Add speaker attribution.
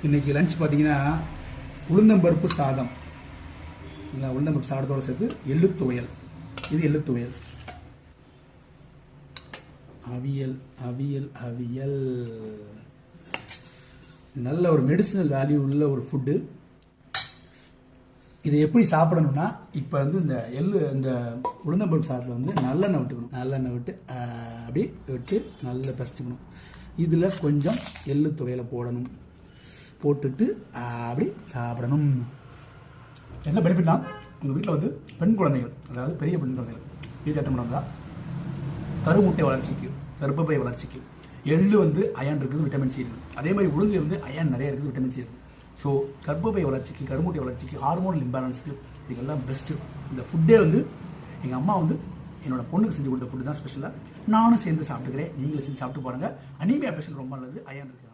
Speaker 1: இன்றைக்கி லஞ்ச் பார்த்தீங்கன்னா உளுந்தம்பருப்பு சாதம். இல்லை, உளுந்தம்பருப்பு சாதத்தோடு சேர்த்து எள்ளு துவையல். இது எள்ளு துவையல். அவியல் அவியல் அவியல் நல்ல ஒரு மெடிசினல் வேல்யூ உள்ள ஒரு ஃபுட்டு. இதை எப்படி சாப்பிடணும்னா, இப்போ வந்து இந்த உளுந்தம்பருப்பு சாதத்தில் வந்து நல்லெண்ணெய் விட்டுக்கணும். நல்லெண்ணெய் விட்டு அப்படி விட்டு நல்லா பசிச்சுக்கணும். இதில் கொஞ்சம் எள்ளு துவையலை போடணும். போட்டுட்டு அப்படி சாப்பிடணும். என்ன பெனிஃபிட்னா, உங்கள் வீட்டில் வந்து பெண் குழந்தைகள், அதாவது பெரிய பெண் குழந்தைகள் வீட்டு அட்டம் பண்ணால் கருமுட்டை வளர்ச்சிக்கு, கர்ப்பப்பை வளர்ச்சிக்கு எள்ளு வந்து அயன் இருக்குது, விட்டமின் சி இருக்குது. அதே மாதிரி உளுந்து வந்து அயன் நிறைய இருக்குது, விட்டமின் சி இருக்குது. ஸோ கர்ப்பப்பை வளர்ச்சிக்கு, கருமுட்டை வளர்ச்சிக்கு, ஹார்மோனல் இம்பேலன்ஸுக்கு இதுக்கெல்லாம் பெஸ்ட்டு. இந்த ஃபுட்டே வந்து எங்கள் அம்மா வந்து என்னோட பொண்ணுக்கு செஞ்சு கொடுத்த ஃபுட்டு தான் ஸ்பெஷலாக. நானும் சேர்ந்து சாப்பிட்டுக்கிறேன். நீங்களும் செஞ்சு சாப்பிட்டு பாருங்கள். அனீமியா பேஷண்ட் ரொம்ப நல்லது, அயன் இருக்குது.